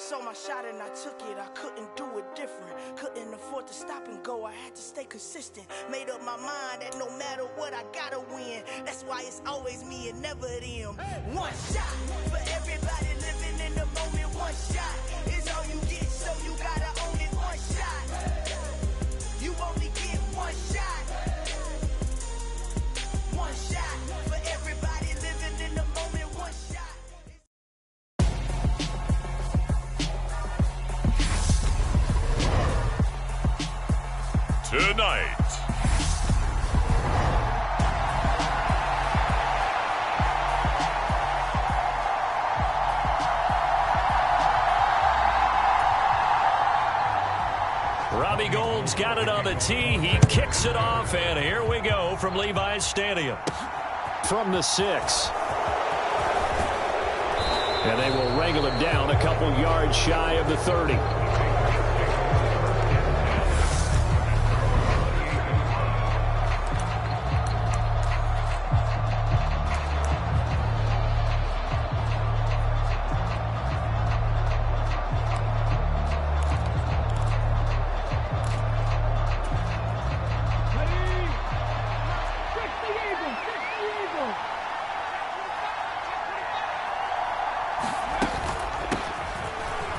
saw my shot and I took it. I couldn't do it different. Couldn't afford to stop and go. I had to stay consistent. Made up my mind that no matter what, I gotta win. That's why it's always me and never them. One shot for everybody living in the moment. One shot is all you get, so you gotta own it. One shot. You only get one shot. One shot for everybody living in the moment. One shot. Tonight, Robbie Gould's got it on the tee. He kicks it off, and here we go from Levi's Stadium. From the 6. And they will wrangle him down a couple yards shy of the 30.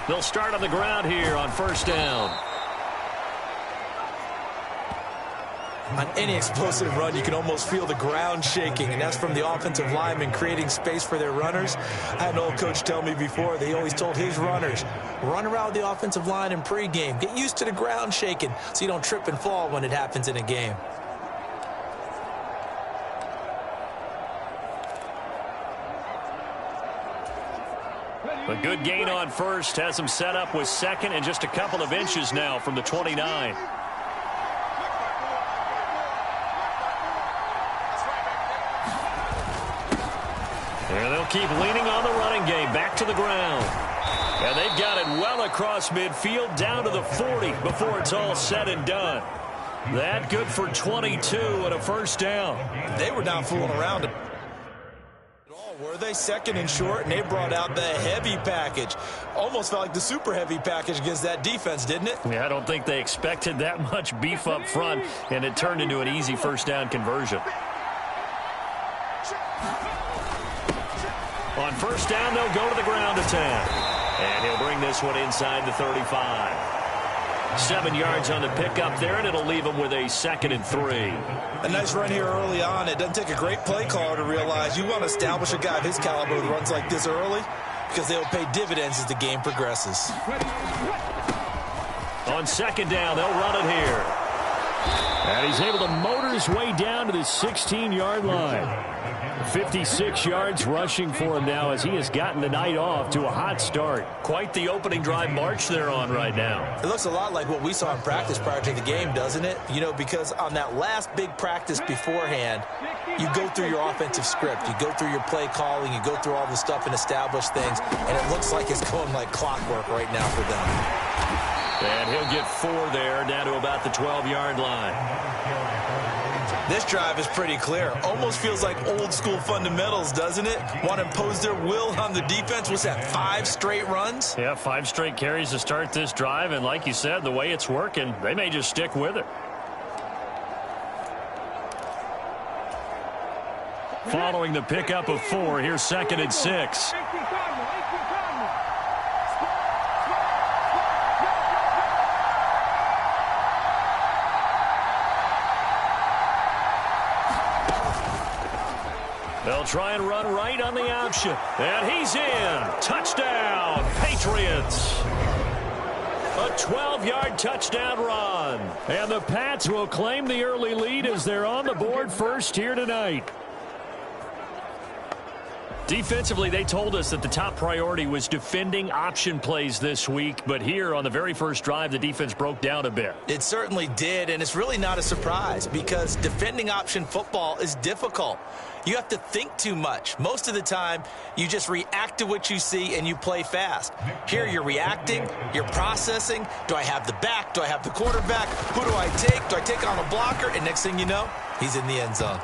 They'll start on the ground here on first down. On any explosive run, you can almost feel the ground shaking, and that's from the offensive linemen creating space for their runners. I had an old coach tell me before, they always told his runners, run around the offensive line in pregame. Get used to the ground shaking so you don't trip and fall when it happens in a game. A good gain on first has him set up with second and just a couple of inches now from the 29. And they'll keep leaning on the running game back to the ground. And they've got it well across midfield down to the 40 before it's all said and done. That good for 22 and a first down. They were not fooling around. Were they? Second and short, and they brought out the heavy package. Almost felt like the super heavy package against that defense, didn't it? Yeah, I don't think they expected that much beef up front, and it turned into an easy first down conversion. On first down, they'll go to the ground attack. And he'll bring this one inside the 35. 7 yards on the pickup there, and it'll leave him with a 2nd and 3. A nice run here early on. It doesn't take a great play caller to realize you want to establish a guy of his caliber who runs like this early because they'll pay dividends as the game progresses. On second down, they'll run it here. And he's able to motor his way down to the 16-yard line. 56 yards rushing for him now as he has gotten the night off to a hot start. Quite the opening drive march they're on right now. It looks a lot like what we saw in practice prior to the game, doesn't it? You know, because on that last big practice beforehand, you go through your offensive script. You go through your play calling. You go through all the stuff and establish things. And it looks like it's going like clockwork right now for them. And he'll get 4 there, down to about the 12-yard line. This drive is pretty clear. Almost feels like old school fundamentals, doesn't it? Want to impose their will on the defense. What's that, 5 straight runs? Yeah, 5 straight carries to start this drive. And like you said, the way it's working, they may just stick with it. Following the pickup of 4, here's 2nd and 6. They'll try and run right on the option. And he's in. Touchdown, Patriots. A 12-yard touchdown run. And the Pats will claim the early lead as they're on the board first here tonight. Defensively, they told us that the top priority was defending option plays this week. But here on the very first drive, the defense broke down a bit. It certainly did, and it's really not a surprise because defending option football is difficult. You have to think too much. Most of the time, you just react to what you see and you play fast. Here, you're reacting, you're processing. Do I have the back? Do I have the quarterback? Who do I take? Do I take on a blocker? And next thing you know, he's in the end zone.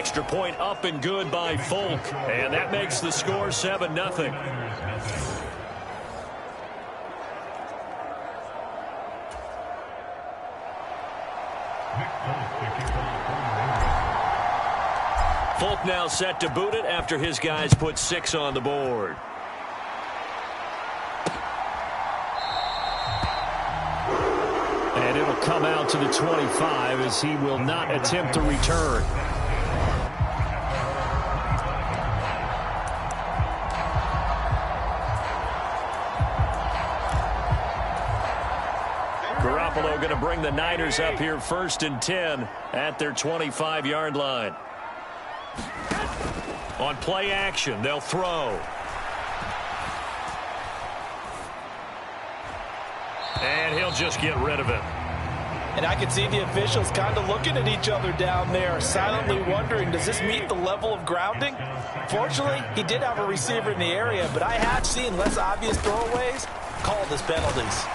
Extra point up and good by Folk. And that makes the score 7-0. Folk now set to boot it after his guys put 6 on the board. And it'll come out to the 25 as he will not attempt to return. Garoppolo going to bring the Niners up here 1st and 10 at their 25-yard line. On play action, they'll throw. And he'll just get rid of it. And I can see the officials kind of looking at each other down there, silently wondering, does this meet the level of grounding? Fortunately, he did have a receiver in the area, but I have seen less obvious throwaways called as penalties.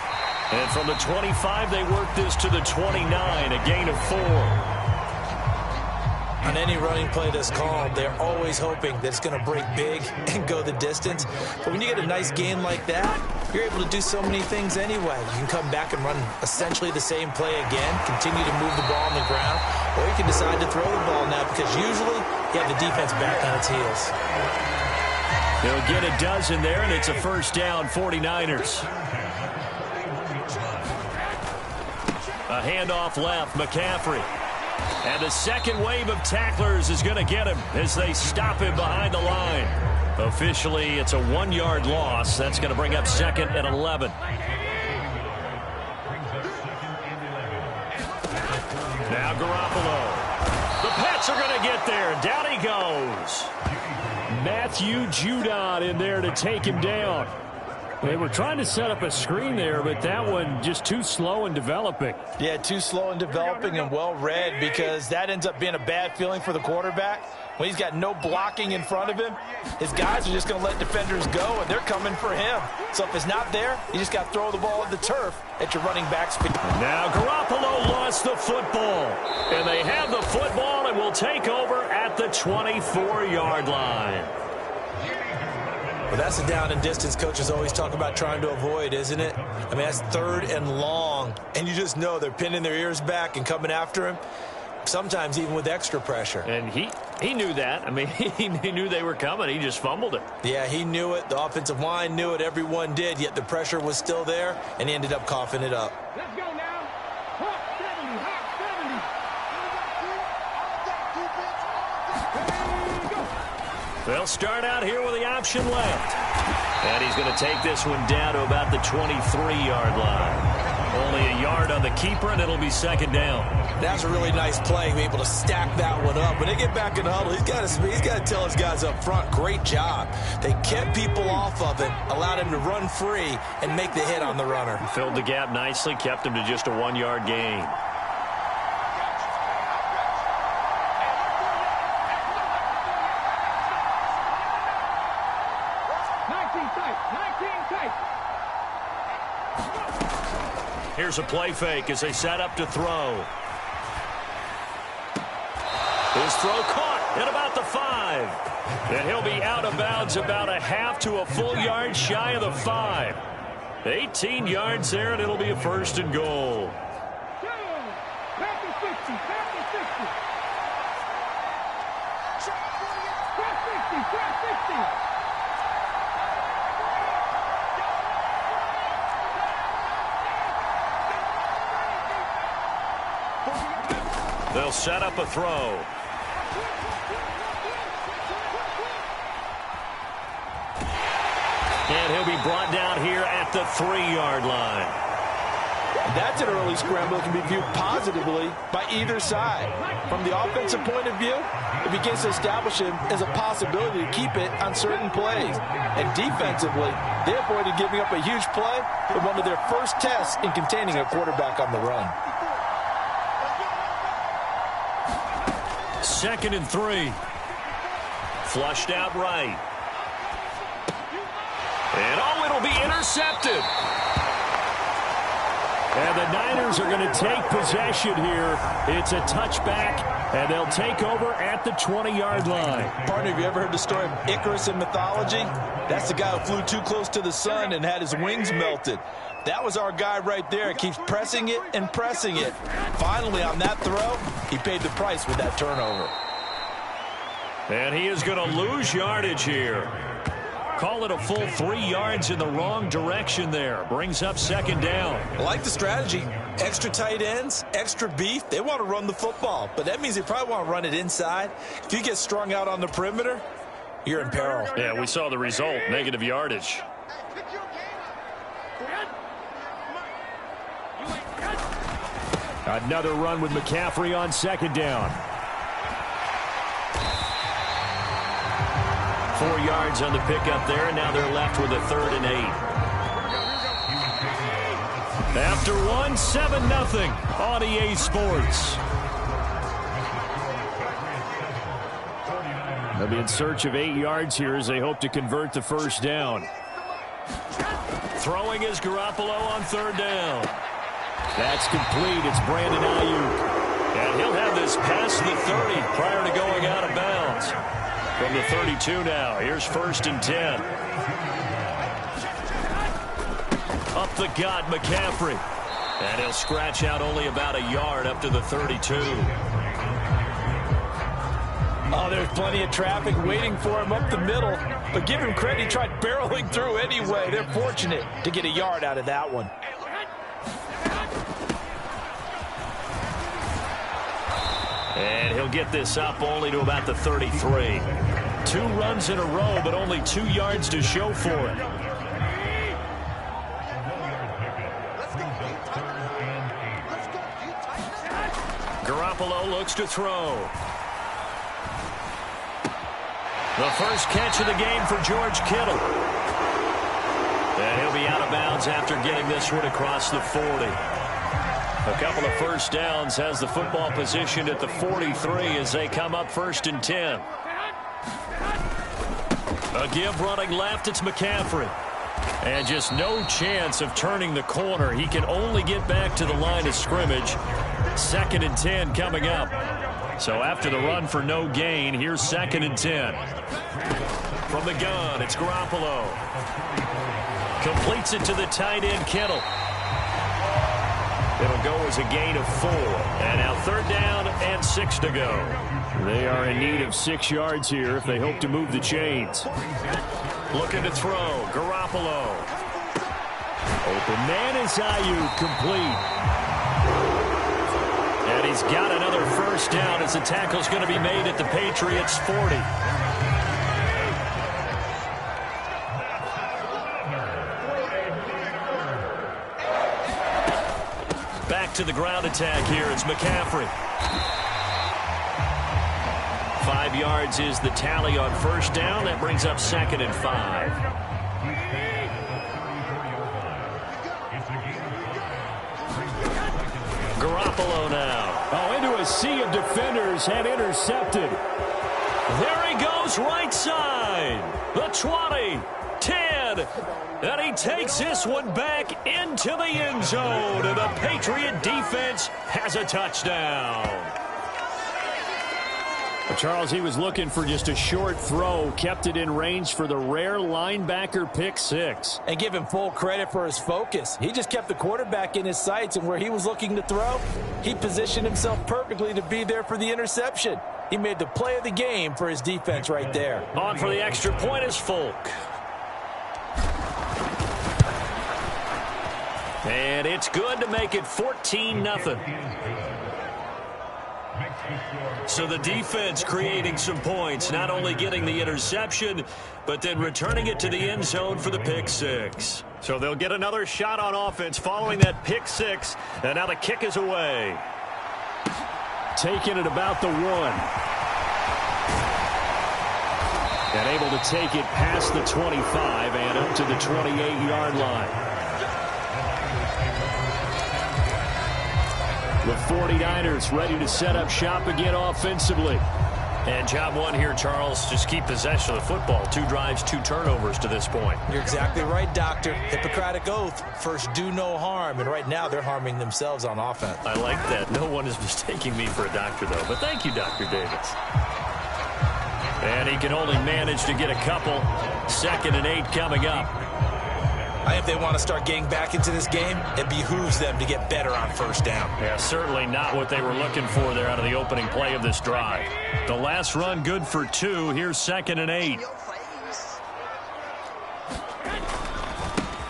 And from the 25, they work this to the 29, a gain of 4. On any running play that's called, they're always hoping that it's going to break big and go the distance. But when you get a nice gain like that, you're able to do so many things anyway. You can come back and run essentially the same play again, continue to move the ball on the ground, or you can decide to throw the ball now because usually you have the defense back on its heels. They'll get a dozen there, and it's a first down, 49ers. A handoff left, McCaffrey. And the second wave of tacklers is going to get him as they stop him behind the line. Officially, it's a 1-yard loss. That's going to bring up 2nd and 11. Now Garoppolo. The Pats are going to get there. Down he goes. Matthew Judon in there to take him down. They were trying to set up a screen there, but that one just too slow in developing. Yeah, too slow in developing and well read, because that ends up being a bad feeling for the quarterback. When he's got no blocking in front of him, his guys are just going to let defenders go, and they're coming for him. So if it's not there, you just got to throw the ball at the turf at your running back's feet. Now Garoppolo lost the football, and they have the football and will take over at the 24-yard line. Well, that's a down and distance coaches always talk about trying to avoid, isn't it? I mean, that's 3rd and long, and you just know they're pinning their ears back and coming after him, sometimes even with extra pressure. And he knew that. I mean, he knew they were coming. He just fumbled it. Yeah, he knew it. The offensive line knew it. Everyone did, yet the pressure was still there, and he ended up coughing it up. Let's go now. Hawk 70, Hawk 70. They'll start out here with the option left. And he's going to take this one down to about the 23-yard line. Only a yard on the keeper, and it'll be 2nd down. That's a really nice play, be able to stack that one up. When they get back in the huddle, he's got to tell his guys up front, great job. They kept people off of him, allowed him to run free, and make the hit on the runner. Filled the gap nicely, kept him to just a 1-yard gain. Here's a play fake as they set up to throw. His throw caught at about the 5. And he'll be out of bounds about a half to a full yard shy of the 5. 18 yards there, and it'll be a 1st and goal. They'll set up a throw. And he'll be brought down here at the 3-yard line. That's an early scramble that can be viewed positively by either side. From the offensive point of view, it begins to establish him as a possibility to keep it on certain plays. And defensively, they avoided giving up a huge play in one of their first tests in containing a quarterback on the run. 2nd and 3. Flushed out right. And it'll be intercepted. And the Niners are going to take possession here. It's a touchback, and they'll take over at the 20-yard line. Partner, have you ever heard the story of Icarus in mythology? That's the guy who flew too close to the sun and had his wings melted. That was our guy right there. Keeps pressing it and pressing it. Finally, on that throw, he paid the price with that turnover. And he is going to lose yardage here. Call it a full 3 yards in the wrong direction there. Brings up second down. I like the strategy. Extra tight ends, extra beef. They want to run the football, but that means they probably want to run it inside. If you get strung out on the perimeter, you're in peril. Yeah, we saw the result. Negative yardage. Another run with McCaffrey on second down. 4 yards on the pickup there, and now they're left with a 3rd and 8. After one, 7-0 on EA Sports. They'll be in search of 8 yards here as they hope to convert the first down. Throwing is Garoppolo on 3rd down. That's complete. It's Brandon Ayuk. And he'll have this past the 30 prior to going out of bounds. From the 32 now. Here's 1st and 10. Up the gut, McCaffrey. And he'll scratch out only about a yard up to the 32. Oh, there's plenty of traffic waiting for him up the middle. But give him credit, he tried barreling through anyway. They're fortunate to get a yard out of that one. And he'll get this up only to about the 33. 2 runs in a row, but only 2 yards to show for it. Garoppolo looks to throw. The first catch of the game for George Kittle. And he'll be out of bounds after getting this one across the 40. A couple of first downs, has the football positioned at the 43 as they come up 1st and 10. A give running left, it's McCaffrey. And just no chance of turning the corner. He can only get back to the line of scrimmage. 2nd and 10 coming up. So after the run for no gain, here's 2nd and 10. From the gun, it's Garoppolo. Completes it to the tight end, Kittle. It'll go as a gain of 4. And now 3rd down and 6 to go. They are in need of 6 yards here if they hope to move the chains. Looking to throw. Garoppolo. Open man is Ayuk, complete. And he's got another first down as the tackle's going to be made at the Patriots' 40. Back to the ground attack here. It's McCaffrey. 5 yards is the tally on first down. That brings up 2nd and 5. Garoppolo now. Oh, into a sea of defenders and intercepted. There he goes, right side. The 20, 10. And he takes this one back into the end zone. And the Patriot defense has a touchdown. Charles, he was looking for just a short throw, kept it in range for the rare linebacker pick 6. And give him full credit for his focus. He just kept the quarterback in his sights, and where he was looking to throw, he positioned himself perfectly to be there for the interception. He made the play of the game for his defense right there. On for the extra point is Folk. And it's good to make it 14-0. So the defense creating some points, not only getting the interception, but then returning it to the end zone for the pick 6. So they'll get another shot on offense following that pick 6, and now the kick is away. Taking it about the 1. And able to take it past the 25 and up to the 28-yard line. The 49ers ready to set up shop again offensively. And job one here, Charles, just keep possession of the football. 2 drives, 2 turnovers to this point. You're exactly right, Doctor. Hippocratic oath. First, do no harm. And right now, they're harming themselves on offense. I like that. No one is mistaking me for a doctor, though. But thank you, Dr. Davis. And he can only manage to get a couple. 2nd and 8 coming up. If they want to start getting back into this game, it behooves them to get better on first down. Yeah, certainly not what they were looking for there out of the opening play of this drive. The last run good for 2. Here's 2nd and 8.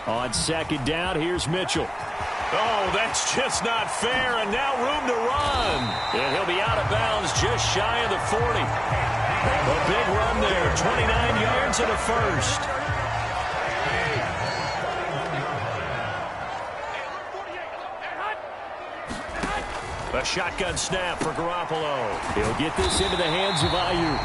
On 2nd down, here's Mitchell. Oh, that's just not fair, and now room to run. And he'll be out of bounds just shy of the 40. A big run there, 29 yards and a first. A shotgun snap for Garoppolo. He'll get this into the hands of Ayuk.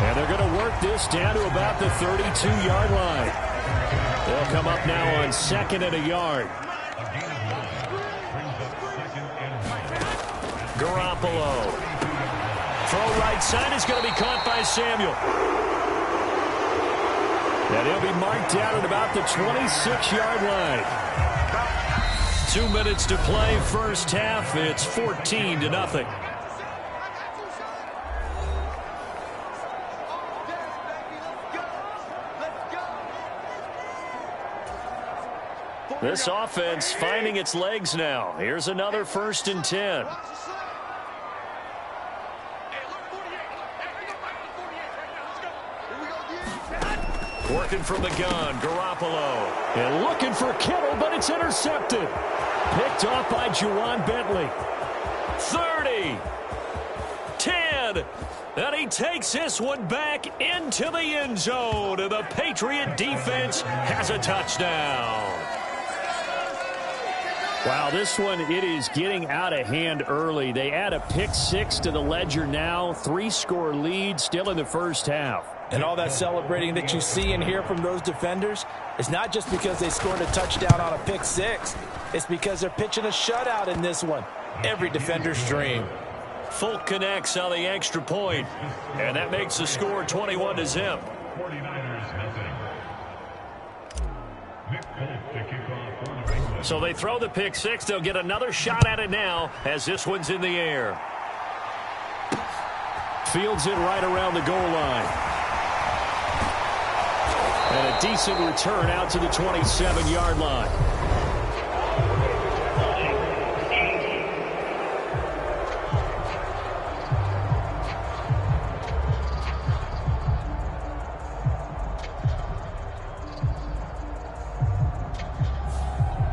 And they're going to work this down to about the 32-yard line. They'll come up now on 2nd and a yard. Garoppolo. Throw right side is going to be caught by Samuel. And he'll be marked down at about the 26-yard line. 2 minutes to play, first half. It's 14-0. This offense finding its legs now. Here's another 1st and 10. Working from the gun, Garoppolo. And looking for Kittle, but it's intercepted. Picked off by Juwan Bentley. 30. 10. And he takes this one back into the end zone. And the Patriot defense has a touchdown. Wow, this one, it is getting out of hand early. They add a pick-6 to the ledger now. 3-score lead still in the first half. And all that celebrating that you see and hear from those defenders is not just because they scored a touchdown on a pick-6. It's because they're pitching a shutout in this one. Every defender's dream. Folk connects on the extra point, and that makes the score 21-0. So they throw the pick-6. They'll get another shot at it now as this one's in the air. Fields it right around the goal line. And a decent return out to the 27-yard line.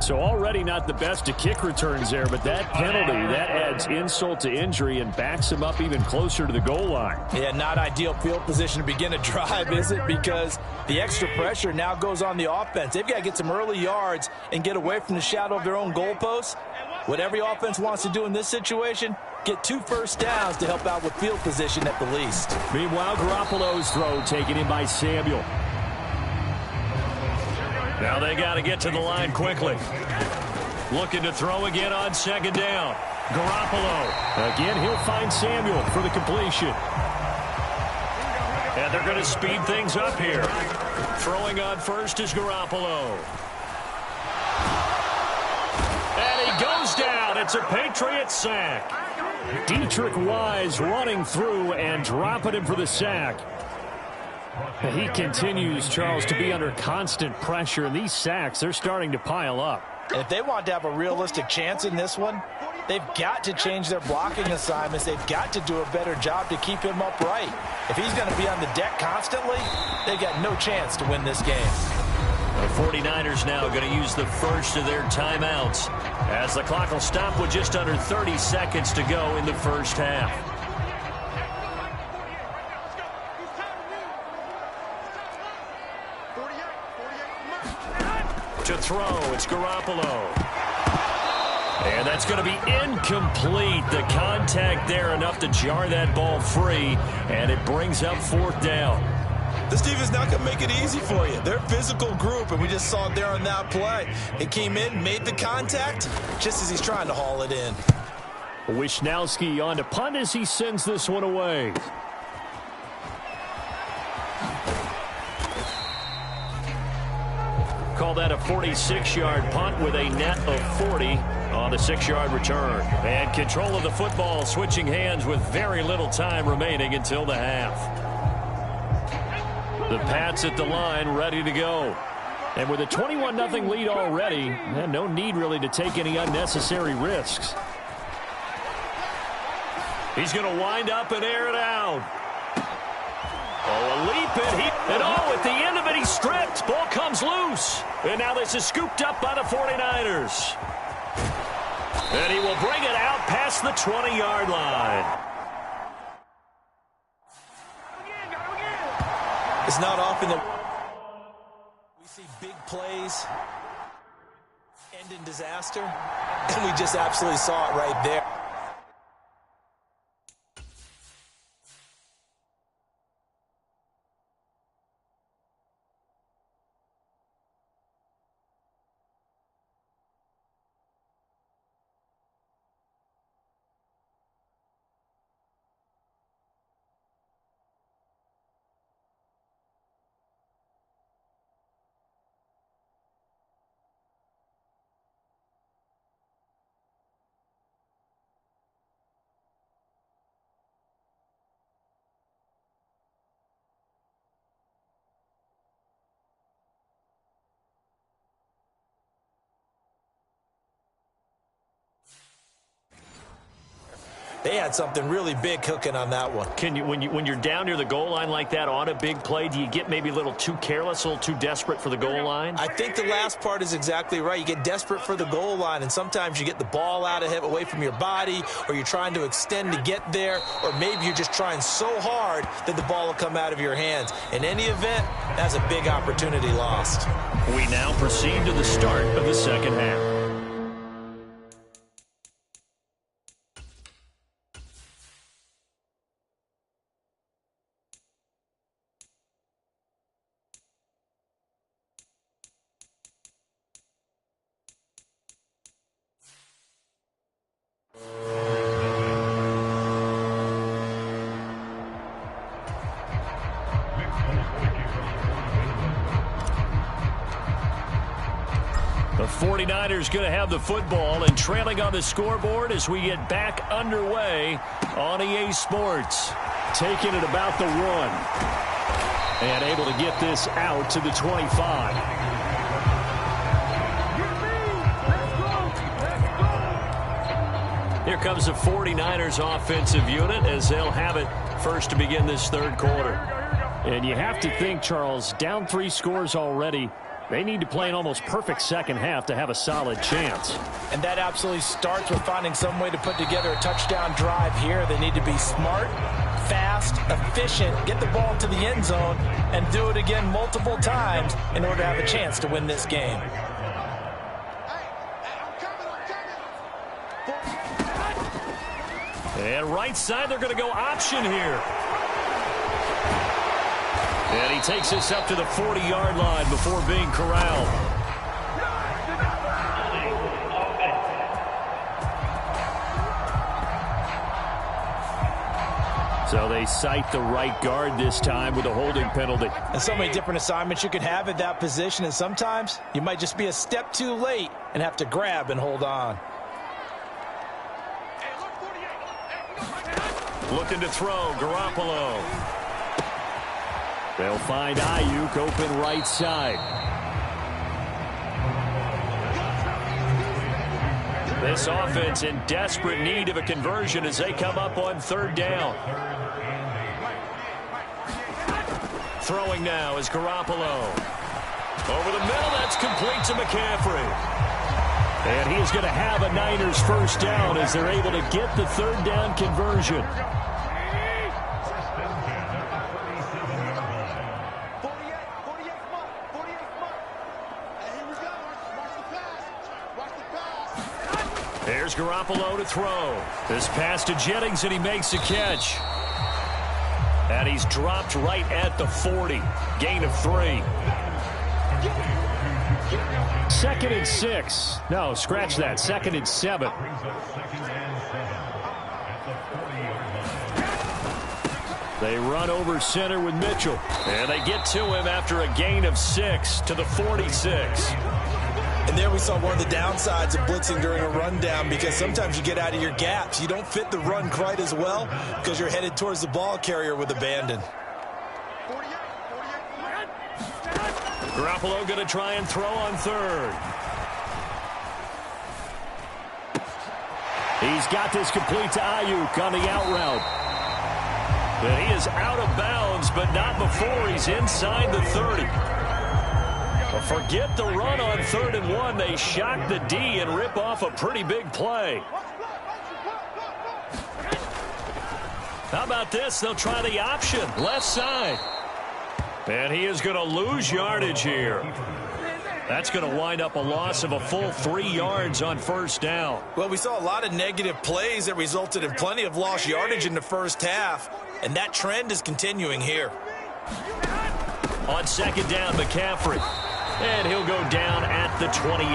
So already not the best to kick returns there, but that penalty, that adds insult to injury and backs him up even closer to the goal line. Yeah, not ideal field position to begin a drive, is it? Because the extra pressure now goes on the offense. They've got to get some early yards and get away from the shadow of their own goalposts. What every offense wants to do in this situation, get 2 first downs to help out with field position at the least. Meanwhile, Garoppolo's throw taken in by Samuel. Now they got to get to the line quickly. Looking to throw again on 2nd down. Garoppolo. Again, he'll find Samuel for the completion. And they're going to speed things up here. Throwing on first is Garoppolo. And he goes down. It's a Patriot sack. Dietrich Wise running through and dropping him for the sack. He continues, Charles, to be under constant pressure, and these sacks, they're starting to pile up. And if they want to have a realistic chance in this one, they've got to change their blocking assignments. They've got to do a better job to keep him upright. If he's going to be on the deck constantly, they've got no chance to win this game. The 49ers now going to use the first of their timeouts as the clock will stop with just under 30 seconds to go in the first half. To throw, it's Garoppolo. And that's going to be incomplete. The contact there enough to jar that ball free, and it brings up 4th down. This defense not going to make it easy for you. They're a physical group, and we just saw it there on that play. It came in, made the contact, just as he's trying to haul it in. Wisnowski on to punt as he sends this one away. Call that a 46-yard punt with a net of 40 on the 6-yard return. And control of the football switching hands with very little time remaining until the half. The Pats at the line ready to go. And with a 21-0 lead already, no need really to take any unnecessary risks. He's going to wind up and air it out. Oh, a leap and at the end of it, he's stripped. Ball comes loose. And now this is scooped up by the 49ers. And he will bring it out past the 20-yard line. It's not often that we see big plays end in disaster, and we just absolutely saw it right there. They had something really big cooking on that one. Can you, when you're down near the goal line like that on a big play, do you get maybe a little too careless, a little too desperate for the goal line? I think the last part is exactly right. You get desperate for the goal line, and sometimes you get the ball out of it, away from your body, or you're trying to extend to get there, or maybe you're just trying so hard that the ball will come out of your hands. In any event, that's a big opportunity lost. We now proceed to the start of the second half. The 49ers going to have the football and trailing on the scoreboard as we get back underway on EA Sports. Taking it about the 1. And able to get this out to the 25. Here comes the 49ers offensive unit as they'll have it first to begin this third quarter. And you have to think, Charles, down 3 scores already. They need to play an almost perfect second half to have a solid chance. And that absolutely starts with finding some way to put together a touchdown drive here. They need to be smart, fast, efficient, get the ball to the end zone, and do it again multiple times in order to have a chance to win this game. And right side, they're going to go option here. And he takes this up to the 40-yard line before being corralled. So they cite the right guard this time with a holding penalty. And so many different assignments you could have at that position, and sometimes you might just be a step too late and have to grab and hold on. Looking to throw, Garoppolo. They'll find Ayuk open right side. This offense in desperate need of a conversion as they come up on third down. Throwing now is Garoppolo. Over the middle, that's complete to McCaffrey. And he is going to have a Niners first down as they're able to get the third down conversion. There's Garoppolo to throw. This pass to Jennings, and he makes a catch. And he's dropped right at the 40. Gain of 3. 2nd and 6. No, scratch that. 2nd and 7. They run over center with Mitchell. And they get to him after a gain of 6 to the 46. And there we saw one of the downsides of blitzing during a rundown, because sometimes you get out of your gaps. You don't fit the run quite as well because you're headed towards the ball carrier with abandon. Garoppolo going to try and throw on third. He's got this complete to Ayuk on the out route. But he is out of bounds, but not before he's inside the 30. Well, forget the run on 3rd and 1. They shock the D and rip off a pretty big play. How about this? They'll try the option, left side. And he is going to lose yardage here. That's going to wind up a loss of a full 3 yards on 1st down. Well, we saw a lot of negative plays that resulted in plenty of lost yardage in the first half, and that trend is continuing here. On 2nd down, McCaffrey. And he'll go down at the 28.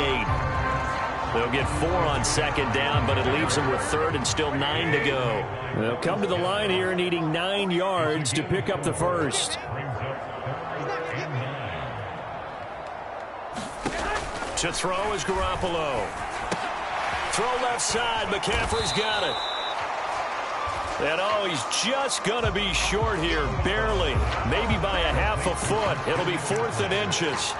They'll get 4 on 2nd down, but it leaves them with 3rd and still 9 to go. They'll come to the line here needing 9 yards to pick up the first. To throw is Garoppolo. Throw left side. McCaffrey's got it. And oh, he's just going to be short here, barely. Maybe by a half a foot. It'll be 4th and inches.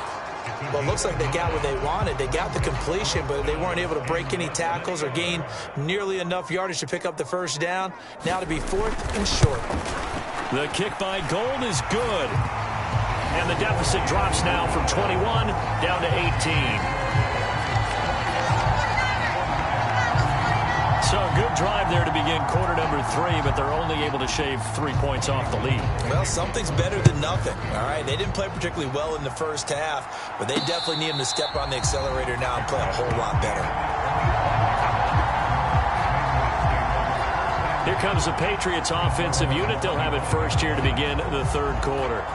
Well, it looks like they got what they wanted. They got the completion, but they weren't able to break any tackles or gain nearly enough yardage to pick up the first down. Now to be 4th and short. The kick by Gold is good. And the deficit drops now from 21 down to 18. So a good drive there to begin quarter number 3, but they're only able to shave 3 points off the lead. Well, something's better than nothing. All right, they didn't play particularly well in the first half, but they definitely need them to step on the accelerator now and play a whole lot better. Here comes the Patriots offensive unit. They'll have it first here to begin the 3rd quarter.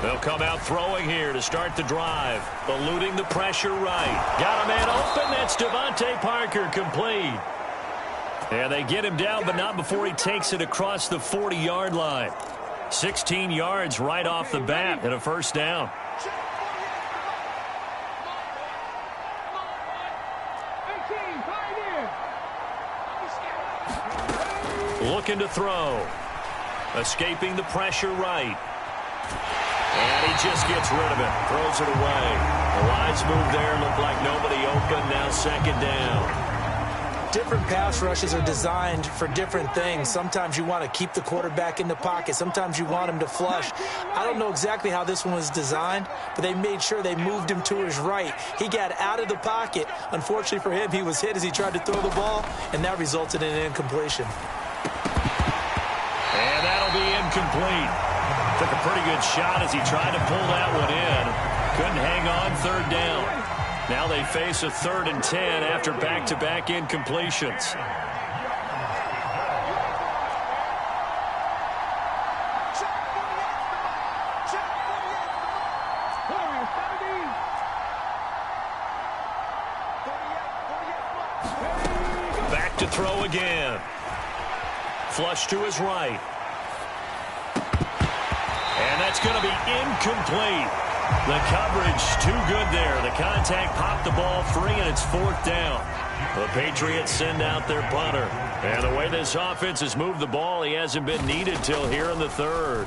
They'll come out throwing here to start the drive. Eluding the pressure right. Got a man open. That's Devontae Parker, complete. And they get him down, but not before he takes it across the 40-yard line. 16 yards right off the bat and a first down. Looking to throw. Escaping the pressure right. And he just gets rid of it. Throws it away. The wise move there. Looked like nobody open. Now 2nd down. Different pass rushes are designed for different things. Sometimes you want to keep the quarterback in the pocket. Sometimes you want him to flush. I don't know exactly how this one was designed, but they made sure they moved him to his right. He got out of the pocket. Unfortunately for him, he was hit as he tried to throw the ball, and that resulted in an incompletion. And that'll be incomplete. Took a pretty good shot as he tried to pull that one in. Couldn't hang on 3rd down. Now they face a 3rd and 10 after back-to-back incompletions. Back to throw again. Flush to his right. And that's going to be incomplete. The coverage too good there. The contact popped the ball free, and it's 4th down. The Patriots send out their punter. And the way this offense has moved the ball, he hasn't been needed till here in the 3rd.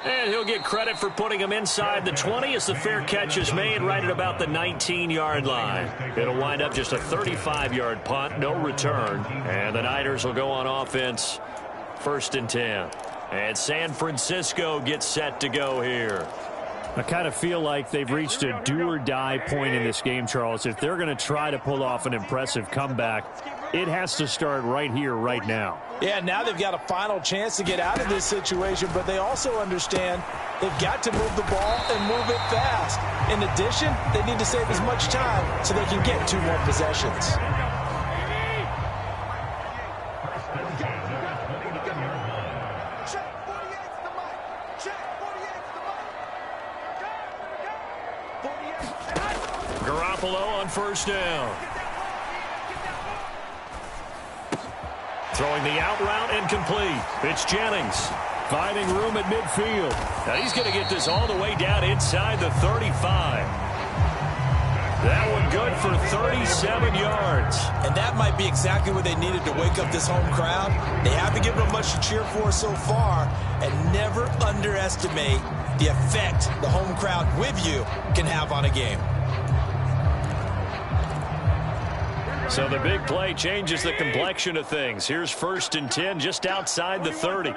And he'll get credit for putting him inside the 20 as the fair catch is made right at about the 19-yard line. It'll wind up just a 35-yard punt, no return. And the Niners will go on offense, 1st and 10. And San Francisco gets set to go here. I kind of feel like they've reached a do-or-die point in this game, Charles. If they're going to try to pull off an impressive comeback, it has to start right here, right now. Yeah, now they've got a final chance to get out of this situation, but they also understand they've got to move the ball and move it fast. In addition, they need to save as much time so they can get 2 more possessions. On first down. Throwing the out route incomplete. It's Jennings finding room at midfield. Now he's going to get this all the way down inside the 35. That one good for 37 yards. And that might be exactly what they needed to wake up this home crowd. They haven't given them much to cheer for so far, and never underestimate the effect the home crowd with you can have on a game. So the big play changes the complexion of things. Here's 1st and 10 just outside the 30.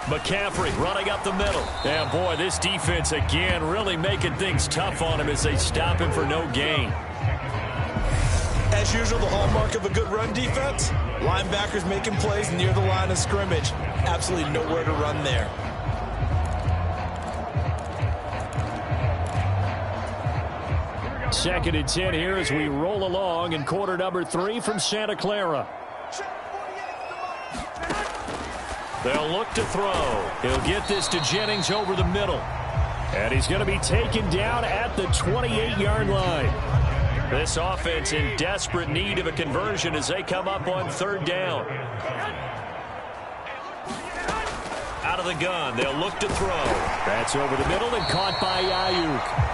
McCaffrey running up the middle. And boy, this defense again really making things tough on him as they stop him for no gain. As usual, the hallmark of a good run defense, linebackers making plays near the line of scrimmage. Absolutely nowhere to run there. Second and 10 here as we roll along in quarter number 3 from Santa Clara. They'll look to throw. He'll get this to Jennings over the middle. And he's going to be taken down at the 28-yard line. This offense in desperate need of a conversion as they come up on 3rd down. Out of the gun, they'll look to throw. That's over the middle and caught by Ayuk.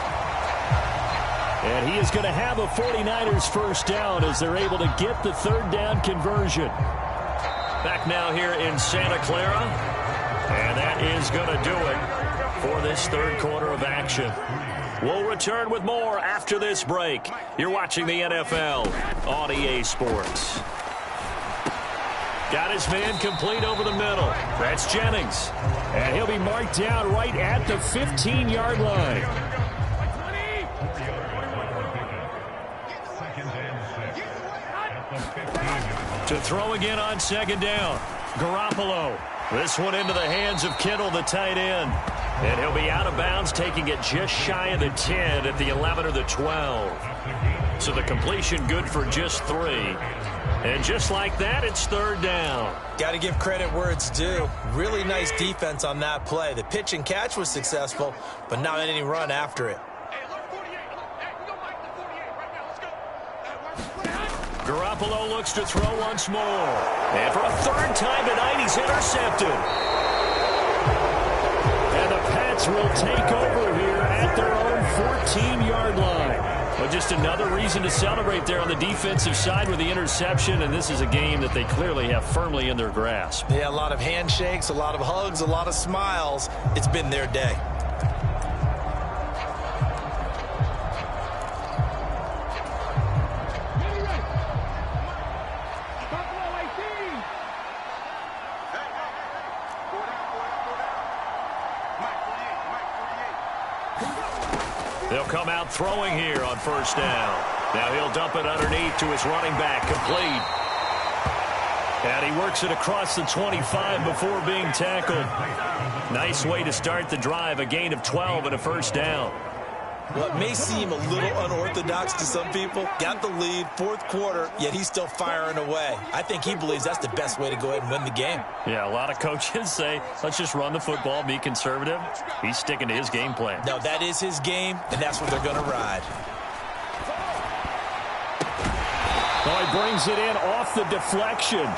And he is going to have a 49ers first down as they're able to get the 3rd down conversion. Back now here in Santa Clara. And that is going to do it for this 3rd quarter of action. We'll return with more after this break. You're watching the NFL on EA Sports. Got his man complete over the middle. That's Jennings. And he'll be marked down right at the 15-yard line. To throw again on 2nd down. Garoppolo. This one into the hands of Kittle, the tight end. And he'll be out of bounds, taking it just shy of the 10 at the 11 or the 12. So the completion good for just 3. And just like that, it's 3rd down. Got to give credit where it's due. Really nice defense on that play. The pitch and catch was successful, but not any run after it. Garoppolo looks to throw once more. And for a 3rd time tonight, he's intercepted. And the Pats will take over here at their own 14-yard line. But just another reason to celebrate there on the defensive side with the interception, and this is a game that they clearly have firmly in their grasp. Yeah, a lot of handshakes, a lot of hugs, a lot of smiles. It's been their day. They'll come out throwing here on 1st down. Now he'll dump it underneath to his running back, complete. And he works it across the 25 before being tackled. Nice way to start the drive, a gain of 12 and a 1st down. Well, it may seem a little unorthodox to some people. Got the lead, 4th quarter, yet he's still firing away. I think he believes that's the best way to go ahead and win the game. Yeah, a lot of coaches say, let's just run the football, be conservative. He's sticking to his game plan. No, that is his game, and that's what they're going to ride. Well, he brings it in off the deflection.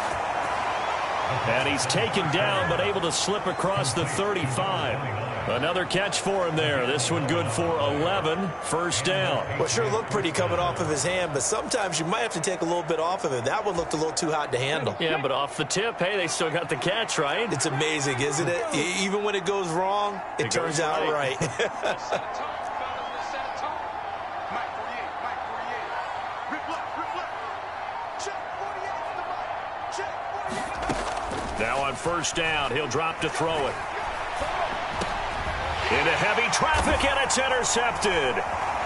And he's taken down, but able to slip across the 35. Another catch for him there. This one good for 11, 1st down. Well, sure looked pretty coming off of his hand, but sometimes you might have to take a little bit off of it. That one looked a little too hot to handle. Yeah, but off the tip, hey, they still got the catch, right? It's amazing, isn't it? Even when it goes wrong, it turns out right. Now on 1st down, he'll drop to throw it. Into heavy traffic, and it's intercepted.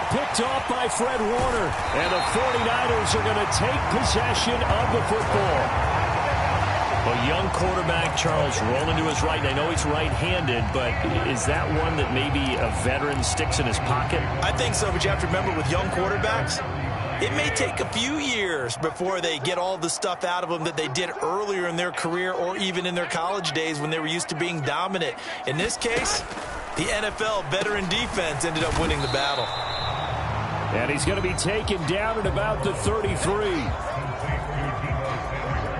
Picked off by Fred Warner. And the 49ers are going to take possession of the football. A young quarterback, Charles, rolling to his right. I know he's right-handed, but is that one that maybe a veteran sticks in his pocket? I think so, but you have to remember with young quarterbacks, it may take a few years before they get all the stuff out of them that they did earlier in their career or even in their college days when they were used to being dominant. In this case, the NFL veteran defense ended up winning the battle. And he's going to be taken down at about the 33.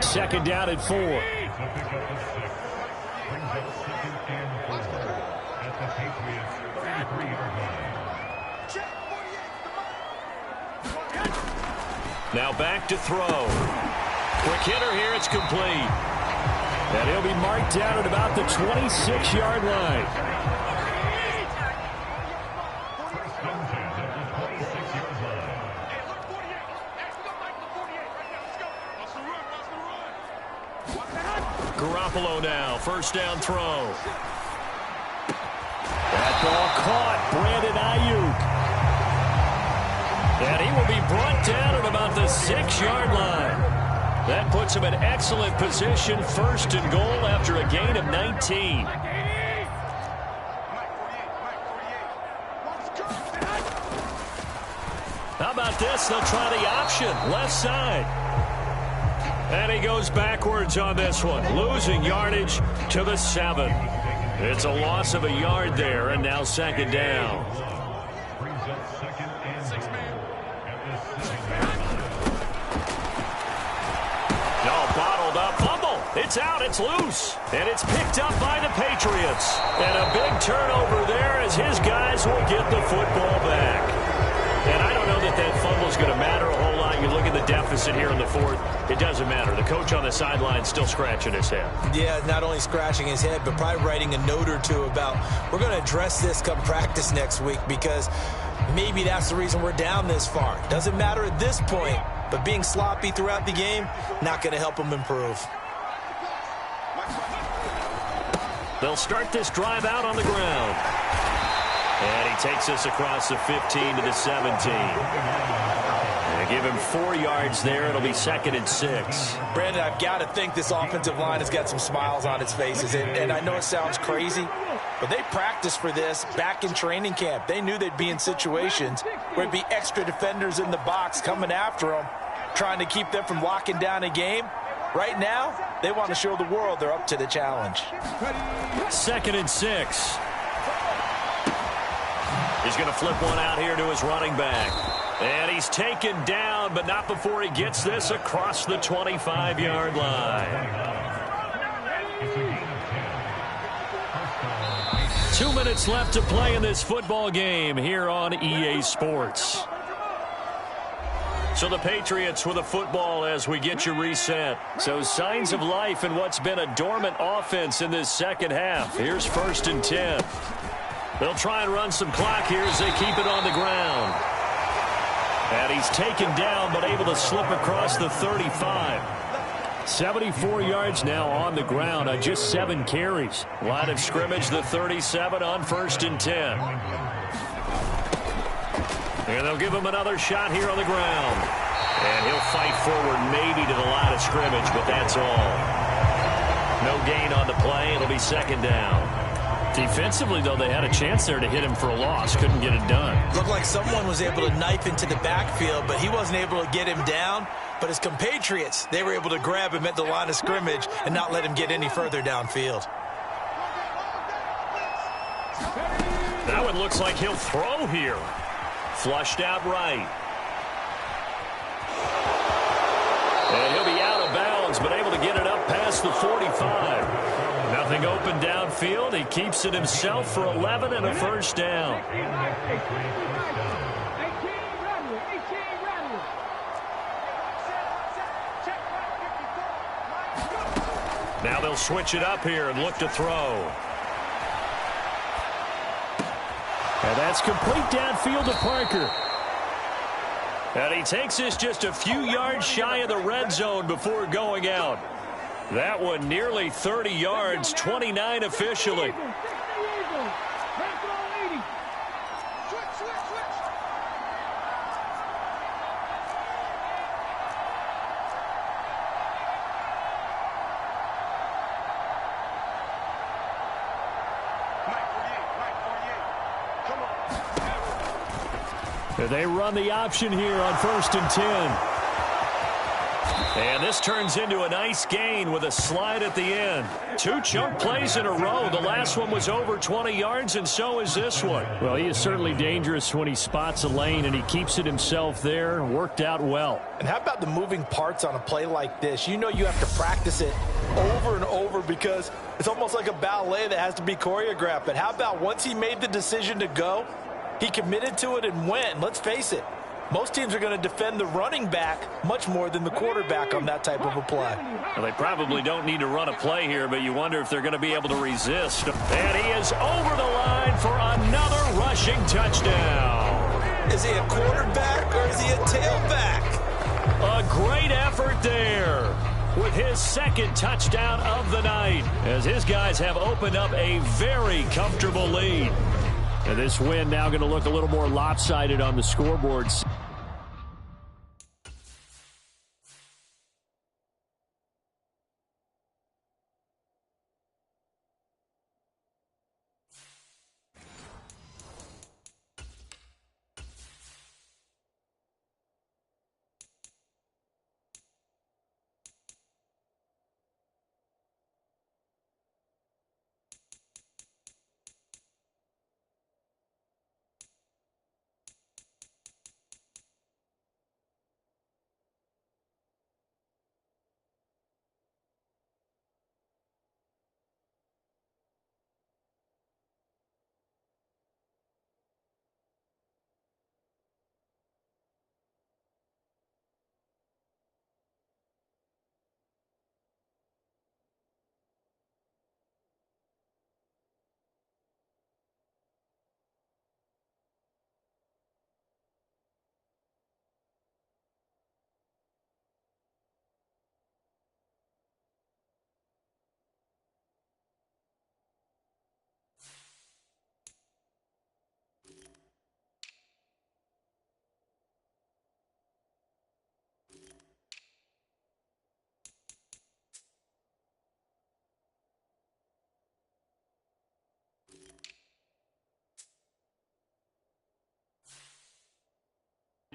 Second down at 4. Now back to throw. Quick hitter here, it's complete. And he'll be marked down at about the 26-yard line. Garoppolo now, first down throw. That ball caught, Brandon Ayuk. And he will be brought down at about the 6-yard line. That puts him in excellent position, first and goal after a gain of 19. How about this? They'll try the option, left side. And he goes backwards on this one, losing yardage to the 7. It's a loss of a yard there, and now second down. No, bottled up, fumble. It's out, it's loose, and it's picked up by the Patriots. And a big turnover there as his guys will get the football back. And I don't know that that fumble is going to matter a whole lot. You look at the deficit here in the 4th. It doesn't matter. The coach on the sideline is still scratching his head. Yeah, not only scratching his head, but probably writing a note or two about, we're going to address this come practice next week because maybe that's the reason we're down this far. Doesn't matter at this point, but being sloppy throughout the game, not going to help him improve. They'll start this drive out on the ground. And he takes us across the 15 to the 17. And give him 4 yards there. It'll be second and 6. Brandon, I've got to think this offensive line has got some smiles on its faces. And I know it sounds crazy, but they practiced for this back in training camp. They knew they'd be in situations where it'd be extra defenders in the box coming after them, trying to keep them from locking down a game. Right now, they want to show the world they're up to the challenge. Second and 6. He's going to flip one out here to his running back. And he's taken down, but not before he gets this across the 25-yard line. 2 minutes left to play in this football game here on EA Sports. So the Patriots with a football as we get you reset. So signs of life in what's been a dormant offense in this second half. Here's first and 10. They'll try and run some clock here as they keep it on the ground. And he's taken down but able to slip across the 35. 74 yards now on the ground on just 7 carries. Line of scrimmage, the 37 on first and 10. And they'll give him another shot here on the ground. And he'll fight forward maybe to the line of scrimmage, but that's all. No gain on the play. It'll be second down. Defensively, though, they had a chance there to hit him for a loss. Couldn't get it done. Looked like someone was able to knife into the backfield, but he wasn't able to get him down. But his compatriots, they were able to grab him at the line of scrimmage and not let him get any further downfield. That one looks like he'll throw here. Flushed out right. And he'll be out of bounds, but able to get it up past the 45. Nothing open downfield. He keeps it himself for 11 and a first down. Now they'll switch it up here and look to throw. And that's complete downfield to Parker. And he takes this just a few yards shy of the red zone before going out. That one nearly 30 yards, 29 officially. They run the option here on 1st and 10. And this turns into a nice gain with a slide at the end. 2 chunk plays in a row. The last one was over 20 yards, and so is this one. Well, he is certainly dangerous when he spots a lane, and he keeps it himself there. Worked out well. And how about the moving parts on a play like this? You know you have to practice it over and over because it's almost like a ballet that has to be choreographed. But how about once he made the decision to go, he committed to it and went. Let's face it. Most teams are going to defend the running back much more than the quarterback on that type of a play. Well, they probably don't need to run a play here, but you wonder if they're going to be able to resist. And he is over the line for another rushing touchdown. Is he a quarterback or is he a tailback? A great effort there with his 2nd touchdown of the night, as his guys have opened up a very comfortable lead. And this win now going to look a little more lopsided on the scoreboards.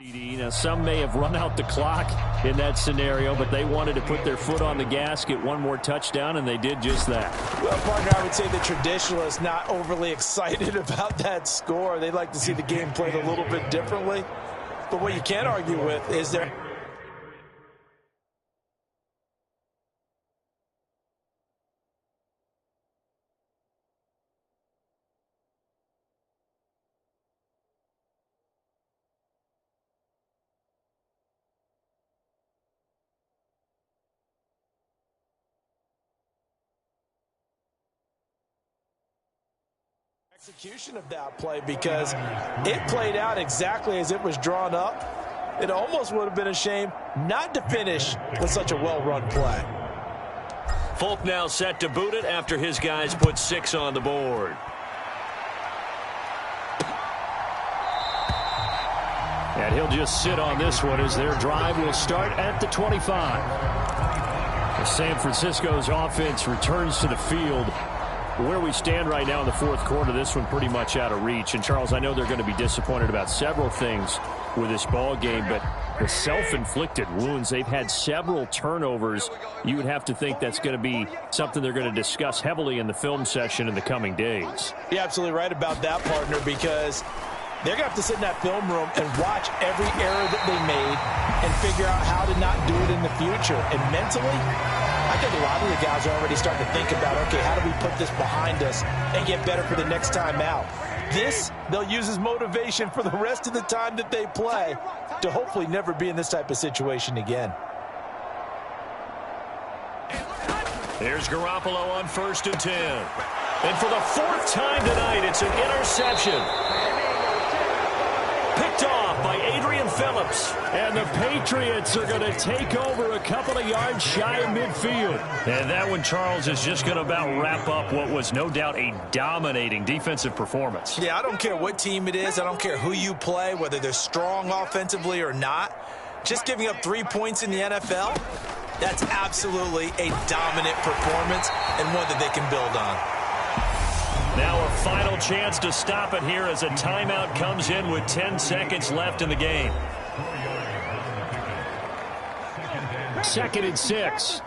Now, some may have run out the clock in that scenario, but they wanted to put their foot on the gas, get one more touchdown, and they did just that. Well, partner, I would say the traditionalists not overly excited about that score. They'd like to see the game played a little bit differently. But what you can't argue with is there... execution of that play, because it played out exactly as it was drawn up. It almost would have been a shame not to finish with such a well-run play. Folk now set to boot it after his guys put 6 on the board. And he'll just sit on this one as their drive will start at the 25. As San Francisco's offense returns to the field. Where we stand right now in the 4th quarter, this one pretty much out of reach. And, Charles, I know they're going to be disappointed about several things with this ball game, but the self-inflicted wounds, they've had several turnovers. You would have to think that's going to be something they're going to discuss heavily in the film session in the coming days. You're absolutely right about that, partner, because they're going to have to sit in that film room and watch every error that they made and figure out how to not do it in the future. And mentally, I think a lot of the guys are already starting to think about, okay, how do we put this behind us and get better for the next time out? This, they'll use as motivation for the rest of the time that they play to hopefully never be in this type of situation again. There's Garoppolo on 1st and 10. And for the 4th time tonight, it's an interception. Picked off by Adrian Phillips. And the Patriots are going to take over a couple of yards shy of midfield. And that one, Charles, is just going to about wrap up what was no doubt a dominating defensive performance. Yeah, I don't care what team it is. I don't care who you play, whether they're strong offensively or not. Just giving up 3 points in the NFL, that's absolutely a dominant performance and one that they can build on. Now a final chance to stop it here as a timeout comes in with 10 seconds left in the game. 2nd and 6.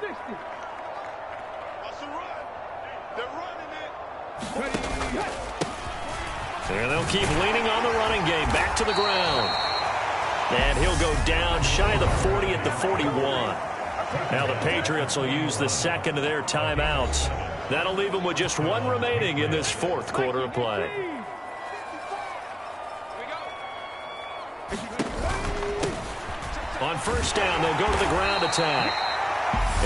And they'll keep leaning on the running game. Back to the ground. And he'll go down shy of the 40 at the 41. Now the Patriots will use the second of their timeouts. That'll leave them with just one remaining in this 4th quarter of play. On 1st down, they'll go to the ground attack.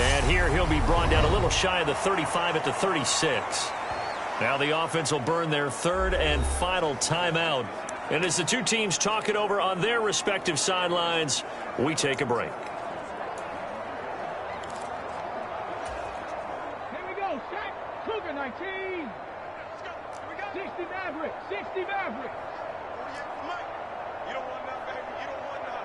And here he'll be brought down a little shy of the 35 at the 36. Now the offense will burn their 3rd and final timeout. And as the two teams talk it over on their respective sidelines, we take a break. Here we go, Shaq. Cougar 19. Let's go. Here we go. 60 Maverick. 60 Maverick. You don't want that, baby. You don't want that.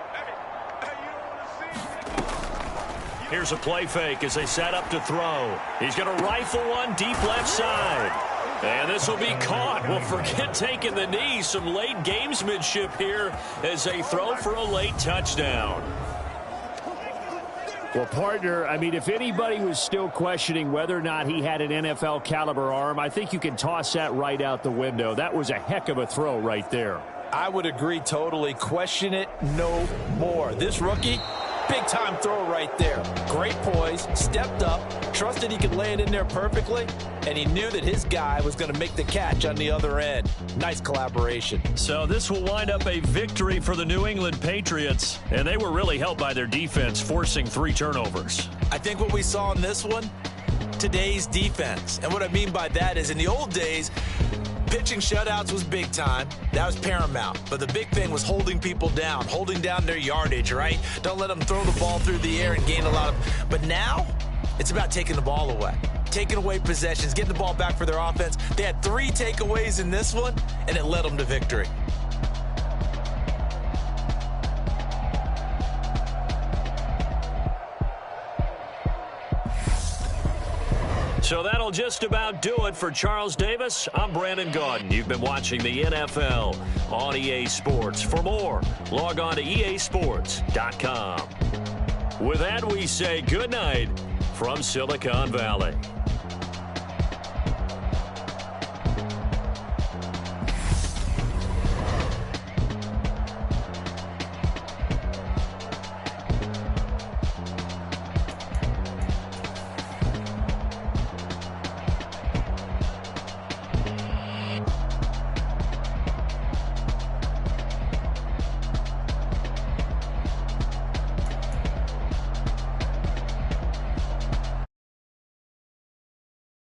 Hey, you don't want to see it. Here's a play fake as they set up to throw. He's going to rifle one deep left side. And this will be caught. Well, forget taking the knee. Some late gamesmanship here as they throw for a late touchdown. Well, partner, I mean, if anybody was still questioning whether or not he had an NFL caliber arm, I think you can toss that right out the window. That was a heck of a throw right there. I would agree totally. Question it no more. This rookie, big time throw right there. Great poise, stepped up, trusted he could lay it in there perfectly, and he knew that his guy was going to make the catch on the other end. Nice collaboration. So this will wind up a victory for the New England Patriots, and they were really helped by their defense, forcing 3 turnovers. I think what we saw in this one, today's defense. And what I mean by that is in the old days, pitching shutouts was big time. That was paramount. But the big thing was holding people down, holding down their yardage, right? Don't let them throw the ball through the air and gain a lot of... But now, it's about taking the ball away. Taking away possessions, getting the ball back for their offense. They had 3 takeaways in this one, and it led them to victory. So that'll just about do it for Charles Davis. I'm Brandon Gaudin. You've been watching the NFL on EA Sports. For more, log on to easports.com. With that, we say good night from Silicon Valley.